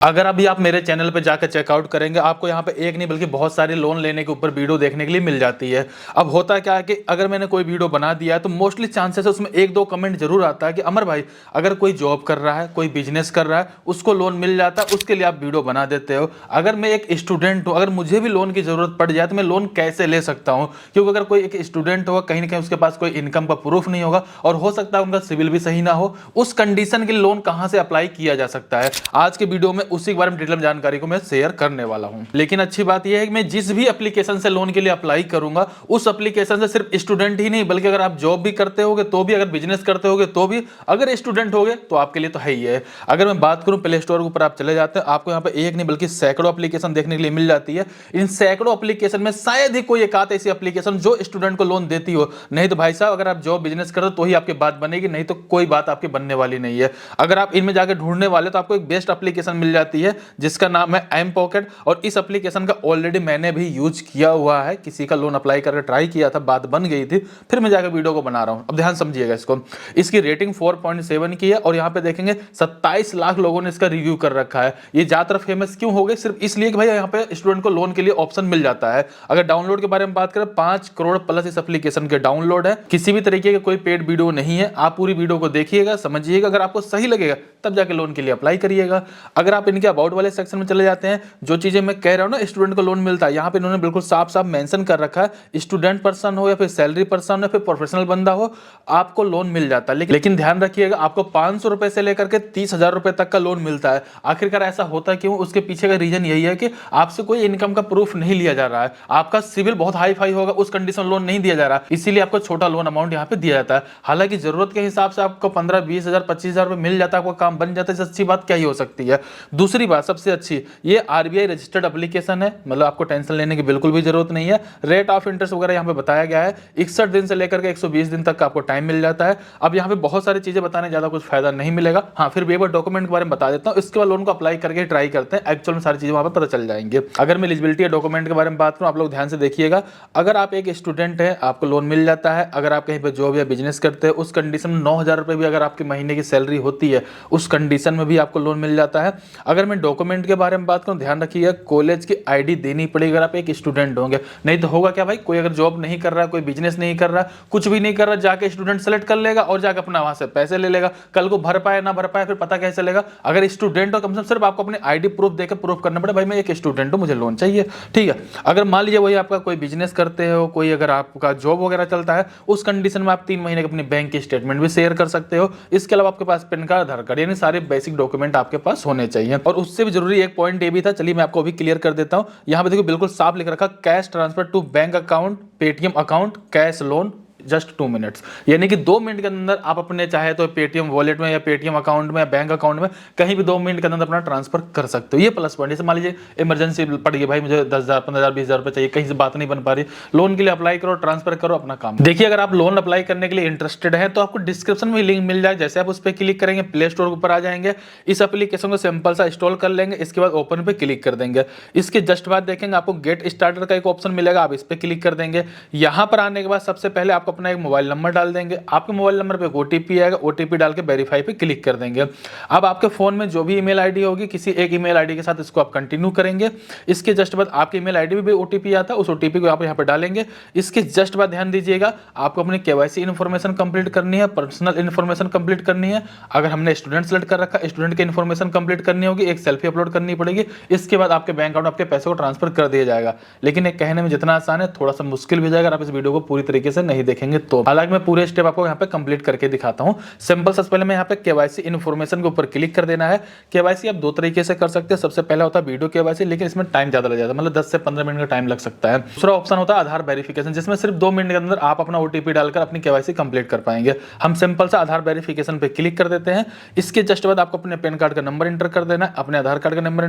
अगर अभी आप मेरे चैनल पे जाकर चेकआउट करेंगे, आपको यहाँ पे एक नहीं बल्कि बहुत सारे लोन लेने के ऊपर वीडियो देखने के लिए मिल जाती है। अब होता क्या है कि अगर मैंने कोई वीडियो बना दिया है तो मोस्टली चांसेस है उसमें एक दो कमेंट जरूर आता है कि अमर भाई, अगर कोई जॉब कर रहा है, कोई बिजनेस कर रहा है, उसको लोन मिल जाता है, उसके लिए आप वीडियो बना देते हो। अगर मैं एक स्टूडेंट हूँ, अगर मुझे भी लोन की जरूरत पड़ जाए तो मैं लोन कैसे ले सकता हूँ? क्योंकि अगर कोई एक स्टूडेंट होगा, कहीं ना कहीं उसके पास कोई इनकम का प्रूफ नहीं होगा और हो सकता है उनका सिविल भी सही ना हो, उस कंडीशन के लिए लोन कहाँ से अप्लाई किया जा सकता है? आज के वीडियो में उसी के बारे में डिटेल जानकारी को मैं शेयर करने वाला हूं। लेकिन अच्छी बात यह है कि मैं जिस भी एप्लीकेशन से लोन के लिए अप्लाई करूंगा, उस एप्लीकेशन से सिर्फ स्टूडेंट ही नहीं बल्कि अगर आप जॉब भी करते होगे तो भी, अगर बिजनेस करते होगे तो भी, अगर स्टूडेंट होगे तो आपके लिए तो है ही है। अगर मैं बात करूं, प्ले स्टोर के ऊपर आप चले जाते हैं, आपको यहाँ पे एक नहीं बल्कि सैकड़ों एप्लीकेशन देखने के लिए मिल जाती है। इन सैकड़ों एप्लीकेशन में शायद ही कोई एक आध ऐसी एप्लीकेशन जो स्टूडेंट को लोन देती हो। नहीं तो भाई साहब, अगर आप जॉब बिजनेस करते हो तो ही आपकी बात बनेगी, नहीं तो कोई बात आपकी बनने वाली नहीं है। अगर आप इनमें जाकर ढूंढने वाले तो आपको एक बेस्ट एप्लीकेशन मिल जाती है जिसका नाम है एम पॉकेट। और इस एप्लीकेशन का ऑलरेडी मैंने भी यूज किया हुआ है, किसी का लोन अप्लाई करके ट्राई किया था, बात बन गई थी, फिर मैं जाकर वीडियो को बना रहा हूं। अब ध्यान समझिएगा इसको। इसकी रेटिंग 4.7 की है और यहां पे देखेंगे 27 लाख लोगों ने इसका रिव्यू कर रखा है। ये ज्यादातर फेमस क्यों हो गए? सिर्फ इसलिए कि भाई यहां पे स्टूडेंट को लोन के लिए ऑप्शन मिल जाता है। अगर डाउनलोड के बारे में बात करें, 5 करोड़ प्लस इस एप्लीकेशन के डाउनलोड है। किसी भी तरीके का कोई पेड वीडियो नहीं है। आप पूरी वीडियो को देखिएगा, समझिएगा, अगर आपको सही लगेगा तब जाके लोन के लिए अप्लाई करिएगा। अगर आप इनके अबाउट वाले सेक्शन में चले जाते हैं, जो चीजें मैं कह रहा हूं ना स्टूडेंट को लोन मिलता है, यहां पे इन्होंने बिल्कुल साफ साफ मेंशन कर रखा है, स्टूडेंट पर्सन हो या फिर सैलरी पर्सन हो या फिर प्रोफेशनल बंदा हो, आपको लोन मिल जाता है। लेकिन ध्यान रखिएगा, आपको 500 रुपए से लेकर के 30,000 रुपए तक का लोन मिलता है। आखिरकार ऐसा होता क्यों? उसके पीछे का रीजन यही है कि आपसे कोई इनकम का प्रूफ नहीं लिया जा रहा है, आपका सिविल बहुत हाई फाई होगा, उस कंडीशन लोन नहीं दिया जा रहा, इसीलिए आपको छोटा लोन अमाउंट यहाँ पे दिया जाता है। हालांकि जरूरत के हिसाब से आपको 15, 20,000, 25,000 रुपए मिल जाता है, आपका काम बन जाता है। अच्छी बात क्या ही हो सकती है? दूसरी बात सबसे अच्छी, ये आरबीआई रजिस्टर्ड एप्लीकेशन है, मतलब आपको टेंशन लेने की बिल्कुल भी जरूरत नहीं है। रेट ऑफ इंटरेस्ट वगैरह यहाँ पे बताया गया है, 61 दिन से लेकर के 120 दिन तक का आपको टाइम मिल जाता है। अब यहाँ पे बहुत सारी चीजें बताने ज्यादा कुछ फायदा नहीं मिलेगा। हाँ, फिर भी एक बार डॉक्यूमेंट के बारे में बता देता हूँ, इसके बाद लोन को अप्लाई करके ट्राई करते हैं, एक्चुअल में सारी चीजें वहां पर पता चल जाएंगे। अगर मैं एलिजिबिलिटी डॉक्यूमेंट के बारे में बात करूँ, आप लोग ध्यान से देखिएगा। अगर आप एक स्टूडेंट है, आपको लोन मिल जाता है। अगर आप कहीं पर जॉब या बिजनेस करते हैं, उस कंडीशन में 9,000 रुपए भी अगर आपकी महीने की सैलरी होती है, उस कंडीशन में भी आपको लोन मिल जाता है। अगर मैं डॉक्यूमेंट के बारे में बात करूं, ध्यान रखिएगा, कॉलेज की आईडी देनी पड़ेगी अगर आप एक स्टूडेंट होंगे। नहीं तो होगा क्या भाई, कोई अगर जॉब नहीं कर रहा, कोई बिजनेस नहीं कर रहा, कुछ भी नहीं कर रहा, जाके स्टूडेंट सेलेक्ट कर लेगा और जाके अपना वहां से पैसे ले लेगा। कल को भर पाए ना भर पाए फिर पता कैसे चलेगा? अगर स्टूडेंट हो, कम से कम सिर्फ आपको अपनी आईडी प्रूफ देकर प्रूफ करना पड़े, भाई मैं एक स्टूडेंट हूं, मुझे लोन चाहिए। ठीक है। अगर मान लीजिए वही आपका कोई बिजनेस करते हो, कोई अगर आपका जॉब वगैरह चलता है, उस कंडीशन में आप 3 महीने की अपनी बैंक की स्टेटमेंट भी शेयर कर सकते हो। इसके अलावा आपके पास पैन कार्ड, आधार कार्ड, यानी सारे बेसिक डॉक्यूमेंट आपके पास होने चाहिए। और उससे भी जरूरी एक पॉइंट ये भी था, चलिए मैं आपको अभी क्लियर कर देता हूं। यहां पे देखो बिल्कुल साफ लिख रखा, cash transfer to bank account, Paytm account, cash loan, just 2 minutes. यानी कि 2 मिनट के अंदर आप अपने चाहे तो पेटीएम वॉलेट में या पेटीएम अकाउंट में या बैंक अकाउंट में कहीं भी 2 मिनट के अंदर अपना ट्रांसफर कर सकते हो। ये प्लस पॉइंट। जैसे मान लीजिए इमरजेंसी पड़ गई, भाई मुझे 10,000, 15,000, 20,000 रुपए चाहिए, कहीं से बात नहीं बन पा रही, लोन के लिए अप्लाई करो, ट्रांसफर करो, अपना काम। देखिए, अगर आप लोन अप्लाई करने के लिए इंटरेस्टेड है तो आपको डिस्क्रिप्शन में लिंक मिल जाए, जैसे आप उस पर क्लिक करेंगे प्ले स्टोर के ऊपर आ जाएंगे, इस एप्लीकेशन को सिंपल सा इंस्टॉल कर लेंगे, इसके बाद ओपन पे क्लिक कर देंगे। इसके जस्ट बाद देखेंगे आपको गेट स्टार्टर का एक ऑप्शन मिलेगा, आप इस पर क्लिक कर देंगे। यहां पर आने के बाद सबसे पहले आपको अपना एक मोबाइल नंबर डाल देंगे, आपके मोबाइल नंबर पे ओटीपी आएगा, ओटीपी डाल के वेरीफाई पे क्लिक कर देंगे। अब आपके फोन में जो भी ईमेल आईडी होगी, किसी एक ईमेल आईडी के साथ इसको आप कंटिन्यू करेंगे। इसके जस्ट बाद आपके ईमेल आईडी में भी ओटीपी आता है, उस ओटीपी को आप यहाँ पे डालेंगे। इसके जस्ट बाद ध्यान दीजिएगा, आपको अपनी केवाईसी इन्फॉर्मेशन कंप्लीट करनी है, पर्सनल इन्फॉर्मेशन कंप्लीट करनी है। अगर हमने स्टूडेंट सेलेक्ट कर रखा है, स्टूडेंट की इन्फॉर्मेशन कंप्लीट करनी होगी, एक सेल्फी अपलोड करनी पड़ेगी। इसके बाद आपके बैंक अकाउंट आपके पैसे को ट्रांसफर कर दिया जाएगा। लेकिन एक कहने में जितना आसान है, थोड़ा सा मुश्किल भी जाएगा अगर आप इस वीडियो को पूरी तरीके से नहीं देखेंगे तो। हालांकि मैं पूरे स्टेप आपको यहाँ पे कंप्लीट करके दिखाता हूँ। सिंपल सबसे पहले मैं यहाँ पे केवाईसी इन्फॉर्मेशन के ऊपर क्लिक कर देना है। केवाईसी आप 2 तरीके से कर सकते हैं। सबसे पहला होता है वीडियो केवाईसी, लेकिन इसमें टाइम ज्यादा लग जाता है, मतलब 10 से 15 मिनट का टाइम लग सकता है। दूसरा ऑप्शन होता है आधार वेरिफिकेशन, जिसमें सिर्फ 2 मिनट के अंदर आप अपना ओटीपी डालकर अपनी केवाईसी कंप्लीट कर पाएंगे। हम सिंपल सा आधार वेरिफिकेशन पे क्लिक कर देते हैं। इसके जस्ट बाद आपको अपने पैन कार्ड का नंबर एंटर कर देना है, अपने आधार कार्ड का नंबर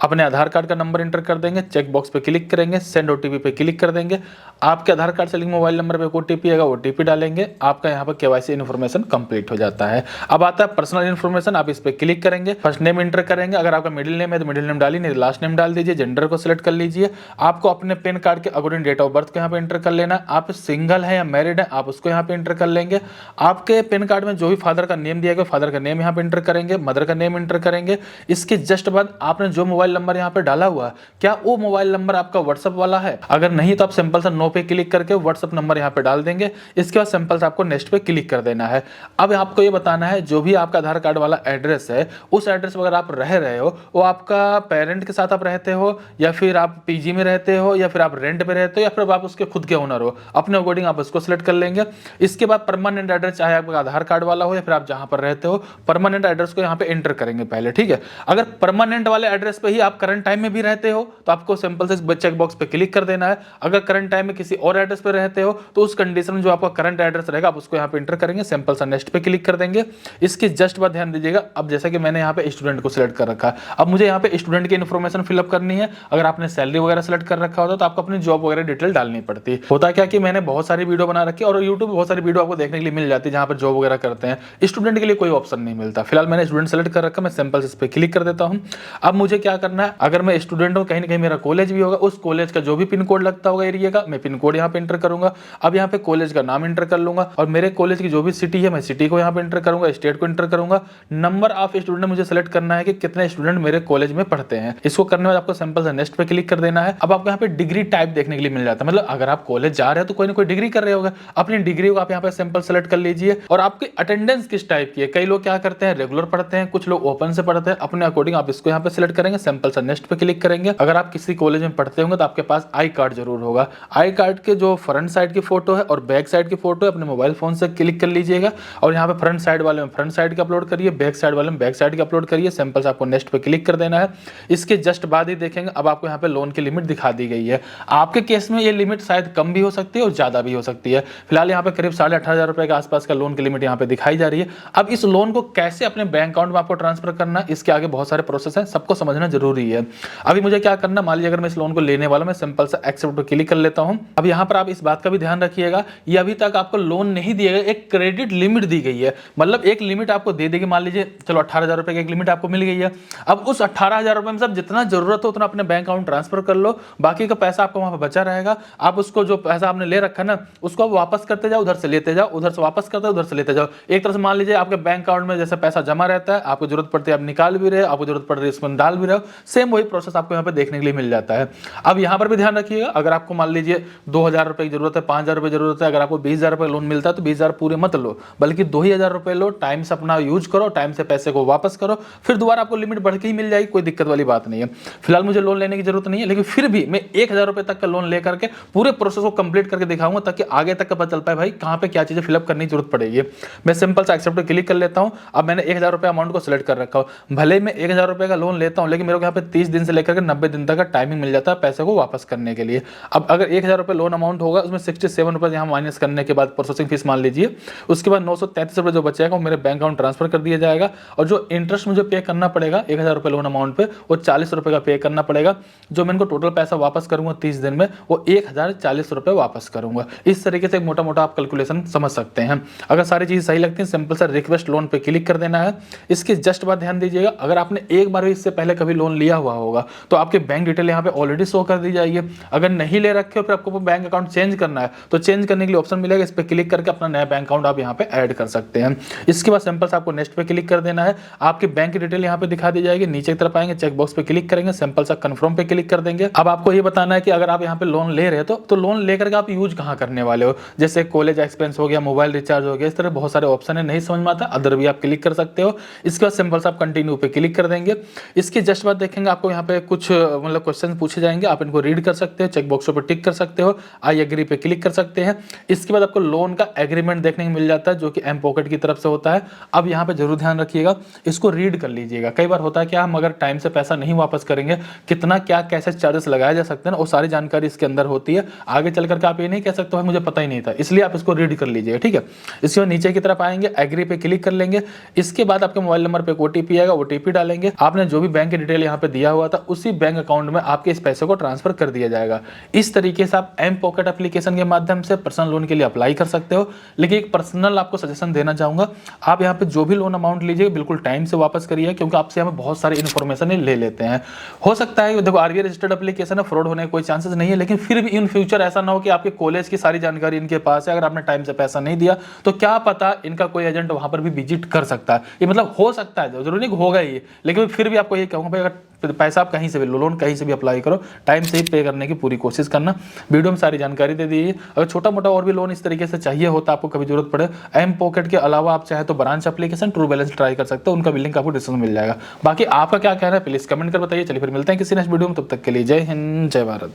अपने आधार कार्ड का नंबर एंटर कर देंगे, चेक बॉक्स पे क्लिक करेंगे, सेंड ओटीपी पे क्लिक कर देंगे। आपके आधार कार्ड से लिंक मोबाइल नंबर पे ओटीपी आएगा, ओटीपी डालेंगे, आपका यहाँ पर केवाईसी इन्फॉर्मेशन कंप्लीट हो जाता है। अब आता है पर्सनल इन्फॉर्मेशन, आप इस पे क्लिक करेंगे, फर्स्ट नेम एंटर करेंगे, अगर आपका मिडिल नेम है तो मिडिल नेम डालिए, नहीं लास्ट नेम डाल दीजिए, जेंडर को सिलेक्ट कर लीजिए। आपको अपने पैन कार्ड के अकॉर्डिंग डेट ऑफ बर्थ को यहाँ पे एंटर कर लेना। आप सिंगल है या मैरिड है आप उसको यहाँ पे एंटर कर लेंगे। आपके पैन कार्ड में जो भी फादर का नेम दिया गया फादर का नेम यहाँ पे एंटर करेंगे, मदर का नेम एंटर करेंगे। इसके जस्ट बाद आपने जो मोबाइल नंबर यहाँ पे डाला हुआ है क्या वो मोबाइल नंबर आपका व्हाट्सएप वाला है, अगर नहीं तो आप सिंपल सा नो पे क्लिक करके व्हाट्सएप नंबर यहाँ पे डाल देंगे। इसके बाद सिंपल से आपको नेक्स्ट पे क्लिक कर देना है। अब आपको ये बताना है जो भी आपका आधार कार्ड वाला एड्रेस है उस एड्रेस पर अगर आप रह रहे हो वो आपका पेरेंट के साथ आप रहते हो या फिर आप पीजी में रहते हो या फिर आप रेंट पे रहते हो या फिर आप उसके खुद के ओनर हो, अपने अकॉर्डिंग आप उसको सिलेक्ट कर लेंगे। इसके बाद परमानेंट एड्रेस चाहे आपका आधार कार्ड वाला हो या फिर आप जहां पर रहते हो परमानेंट एड्रेस को यहाँ पे एंटर करेंगे पहले, ठीक है। अगर परमानेंट वाले एड्रेस पे ही आप करंट टाइम में भी रहते हो तो आपको सिंपल से चेक बॉक्स पे क्लिक कर देना है। अगर करंट टाइम में किसी और एड्रेस पे रहते हो तो उस कंडीशन में जो आपका करंट एड्रेस रहेगा आप उसको यहाँ पे एंटर करेंगे, सिंपल सा नेक्स्ट पे क्लिक कर देंगे। इसके जस्ट बाद ध्यान दीजिएगा, अब जैसा कि मैंने यहाँ पे स्टूडेंट को सिलेक्ट कर रखा है, अब मुझे यहाँ पे स्टूडेंट की इन्फॉर्मेशन फिलअप करनी है। अगर आपने सैलरी वगैरह सेलेक्ट कर रखा होता तो आपको अपनी जॉब वगैरह डिटेल डालनी पड़ती। होता क्या कि मैंने बहुत सारी वीडियो बना रखी है और यूट्यूब पे बहुत सारी वीडियो आपको देखने के लिए मिल जाती है जहां पर जॉब वगैरह करते हैं, स्टूडेंट के लिए कोई ऑप्शन नहीं मिलता। फिलहाल मैंने स्टूडेंट सेलेक्ट कर रखा, मैं सिंपल से इस पे क्लिक कर देता हूं। अब मुझे क्या करना है, अगर मैं स्टूडेंट हूं कहीं ना कहीं मेरा कॉलेज भी होगा, उस कॉलेज का जो भी पिन कोड लगता होगा एरिया का मैं पिन कोड यहाँ पे एंटर करूंगा। अब यहाँ पे कॉलेज का नाम एंटर कर लूंगा और मेरे कॉलेज की जो भी सिटी है मैं सिटी को यहाँ पे एंटर करूंगा, स्टेट को एंटर करूंगा। नंबर ऑफ स्टूडेंट मुझे सेलेक्ट करना है कि कितने स्टूडेंट मेरे कॉलेज में पढ़ते हैं। इसको करने में आपको सिंपल से नेक्स्ट पे क्लिक कर देना है। अब आपको यहाँ पे डिग्री टाइप देखने के लिए मिल जाता है, मतलब अगर आप कॉलेज जा रहे हो तो कोई ना कोई डिग्री कर रहे होगा, अपनी डिग्री को आप यहाँ पे सिंपल सेलेक्ट कर लीजिए। और आपकी अटेंडेंस किस टाइप की है, कई लोग क्या करते हैं रेगुलर पढ़ते हैं, कुछ लोग ओपन से पढ़ते हैं, अपने अकॉर्डिंग आप इसको यहाँ पे सिलेक्ट करेंगे, सिंपल सा नेक्स्ट पे क्लिक करेंगे। अगर आप किसी कॉलेज में पढ़ते होंगे तो आपके पास आई कार्ड जरूर होगा, आई कार्ड के जो फ्रंट साइड की फोटो है और बैक साइड की फोटो है अपने मोबाइल फोन से क्लिक कर लीजिएगा और यहाँ पे फ्रंट साइड वाले में फ्रंट साइड की अपलोड करिए, बैक साइड वाले में बैक साइड की अपलोड करिए, सिंपल से आपको नेक्स्ट पे क्लिक कर देना है। इसके जस्ट बाद ही देखेंगे अब आपको यहाँ पे लोन की लिमिट दिखा दी गई है। आपके केस में ये लिमिट शायद कम भी हो सकती है और ज्यादा भी हो सकती है। फिलहाल यहाँ पे करीब 18,500 रुपए के आसपास का लोन की लिमिट यहाँ पे दिखाई जा रही है। अब इस लोन को कैसे अपने बैंक अकाउंट में आपको ट्रांसफर करना है इसके आगे बहुत सारे प्रोसेस हैं, सबको समझना जरूरी है। अभी मुझे क्या करना, मान लीजिए अगर मैं इस लोन को लेने वाला, मैं सिंपल सा एक्सेप्ट पर क्लिक कर लेता हूं। अब यहाँ पर आप इस बात का भी ध्यान रखिएगा, ये अभी तक आपको लोन नहीं दिया गया, एक क्रेडिट लिमिट दी गई है, मतलब एक लिमिट आपको दे देगी। मान लीजिए चलो 18,000 रुपए की एक लिमिट आपको मिल गई है। अब उस 18,000 रुपए में सब जितना जरूरत हो उतना अपने बैंक अकाउंट ट्रांसफर कर लो, बाकी का पैसा आपको वहां पर बचा रहेगा। आप उसको जो पैसा आपने ले रखा ना उसको आप वापस करते जाओ, उधर से लेते जाओ, उधर से वापस करते उधर से लेते जाओ। एक तरह से मान लीजिए आपके बैंक अकाउंट में जैसे पैसा जमा रहता है, आपको जरूरत पड़ती है आप निकाल भी रहे हो, आपको जरूरत पड़ रही है इसमें डाल भी रहे हो, सेम वही प्रोसेस आपको यहाँ पे देखने के लिए मिल जाता है। अब यहाँ पर भी ध्यान रखिएगा, अगर आपको मान लीजिए 2,000 रुपए की जरूरत है, 5,000 रुपए जरूरत है, अगर आपको 20,000 रुपए लोन मिलता है तो 20,000 पूरे मत लो, बल्कि 2,000 रुपए लो, टाइम से अपना यूज करो, टाइम से पैसे को वापस करो, फिर दोबारा आपको लिमिट बढ़ के ही मिल जाएगी, कोई दिक्कत वाली बात नहीं है। फिलहाल मुझे लोन लेने की जरूरत नहीं है, लेकिन फिर भी मैं 1,000 रुपए तक का लोन लेकर के पूरे प्रोसेस को कंप्लीट करके दिखाऊंगा ताकि आगे तक का पता चल पाए भाई कहां पे क्या चीजें फिलअप करने की जरूरत पड़ेगी। मैं सिंपल सा एक्सेप्ट पे क्लिक कर लेता हूं। अब मैंने 1,000 रुपए अमाउंट को सिलेक्ट कर रखा हूं, भले मैं 1,000 रुपए का लोन लेता हूं लेकिन मेरे को यहाँ पे 30 दिन से लेकर के 90 दिन तक का टाइमिंग मिल जाता है पैसे को वापस करने के लिए। अब अगर 1,000 रुपए लोन अमाउंट होगा उसमें 67 रुपए यहाँ माइनस करने के बाद प्रोसेसिंग फीस मान लीजिए, उसके बाद 933 रुपए जो बचेगा वो मेरे बैंक अकाउंट ट्रांसफर कर दिया जाएगा और जो इंटरेस्ट मुझे पे करना पड़ेगा 1,000 रुपए लोन अमाउंट पे वो 40 रुपए का पे करना पड़ेगा। जो मैं इनको टोटल पैसा वापस करूंगा 30 दिन में वो 1,040 रुपए वापस करूंगा। इस तरीके से मोटा मोटा आप कैलकुलेशन समझ सकते हैं। अगर सारी चीज सही लगती है सिंपल सा रिक्वेस्ट लोन पे क्लिक कर देना है। इसके जस्ट बाद ध्यान दीजिएगा, अगर आपने एक बार भी इससे पहले कभी लोन लिया हुआ होगा तो आपके बैंक डिटेल यहाँ पे ऑलरेडी शो कर दी जाएगी। अगर नहीं ले रखे हो फिर आपको बैंक अकाउंट चेंज करना है तो चेंज करने के लिए ऑप्शन मिलेगा, इस पे क्लिक करके अपना नया बैंक अकाउंट आप यहाँ पे ऐड कर सकते हैं। इसके बाद सिंपल से आपको नेक्स्ट पे क्लिक कर देना है, आपकी बैंक की डिटेल यहाँ पे दिखा दी जाएगी। नीचे की तरफ आएंगे, चेक बॉक्स पे क्लिक करेंगे, सिंपल सा कंफर्म पे क्लिक कर देंगे। अब आपको ये बताना है कि अगर आप यहाँ पे लोन ले रहे हो तो लोन लेकर के आप यूज कहाँ करने वाले हो, जैसे कॉलेज एक्सपेंस हो गया, मोबाइल रिचार्ज हो गया, इस तरह बहुत सारे ऑप्शन है, नहीं समझ में आता अदर भी आप क्लिक कर सकते हो। इसके बाद सिंपल से आप कंटिन्यू पे क्लिक कर देंगे। इसके जस्ट बाद देखेंगे आपको यहाँ पे कुछ मतलब क्वेश्चन पूछे जाएंगे, आप इनको रीड कर सकते हो, चेक बॉक्स पर टिक कर सकते हो, आई एग्री पे क्लिक कर सकते हैं। इसके बाद आपको लोन का एग्रीमेंट देखने को मिल जाता है जो कि एम पॉकेट की तरफ से होता है। अब यहाँ पे जरूर ध्यान रखिएगा, इसको रीड कर लीजिएगा। कई बार होता है कि हम अगर टाइम से पैसा नहीं वापस करेंगे कितना क्या कैसे चार्जेस लगाए जा सकते हैं, वो सारी जानकारी इसके अंदर होती है। आगे चल करके आप ये नहीं कह सकते मुझे पता ही नहीं था, इसलिए आप इसको रीड कर लीजिएगा, ठीक है। इसके बाद नीचे की तरफ आएंगे, एग्री पे क्लिक कर लेंगे। इसके बाद आपके मोबाइल नंबर पे ओटीपी आएगा, ओटीपी डालेंगे। आपने जो भी बैंक की डिटेल यहाँ पे दिया हुआ था उसी बैंक अकाउंट में आपके इस पैसे को ट्रांसफर कर दिया जाएगा। इस तरीके से आप एम पॉकेट एप्लीकेशन के माध्यम से पर्सनल लोन के लिए अप्लाई कर सकते हो। लेकिन एक पर्सनल आपको सजेशन देना चाहूंगा, आप यहाँ पे जो भी लोन अमाउंट लीजिए बिल्कुल टाइम से वापस करिए, क्योंकि आपसे हमें बहुत सारी इन्फॉर्मेशन ले लेते हैं। हो सकता है देखो आरबीआई रजिस्टर्ड एप्लीकेशन है, फ्रॉड होने का कोई चांसेस नहीं है, लेकिन फिर भी इन फ्यूचर ऐसा ना हो कि आपके कॉलेज की सारी जानकारी इनके पास है, अगर आपने टाइम से पैसा नहीं दिया तो क्या पता इनका कोई एजेंट वहां पर भी विजिट कर सकता है। ये मतलब हो सकता है, जरूरी नहीं होगा ये, लेकिन फिर भी आपको ये कहूंगा भाई अगर पैसा आप कहीं से भी लोन कहीं से भी अप्लाई करो, टाइम से ही पे करने की पूरी कोशिश करना। वीडियो में सारी जानकारी दे दी है। अगर छोटा मोटा और भी लोन इस तरीके से चाहिए होता आपको कभी जरूरत पड़े, एम पॉकेट के अलावा आप चाहे तो branch application true balance try कर सकते हो, उनका भी लिंक आपको डिस्क्रिप्शन में मिल जाएगा। बाकी आपका क्या कहना है प्लीज कमेंट कर बताइए। चलिए फिर मिलते हैं किसी नेक्स्ट वीडियो में, तब तक के लिए जय हिंद जय भारत।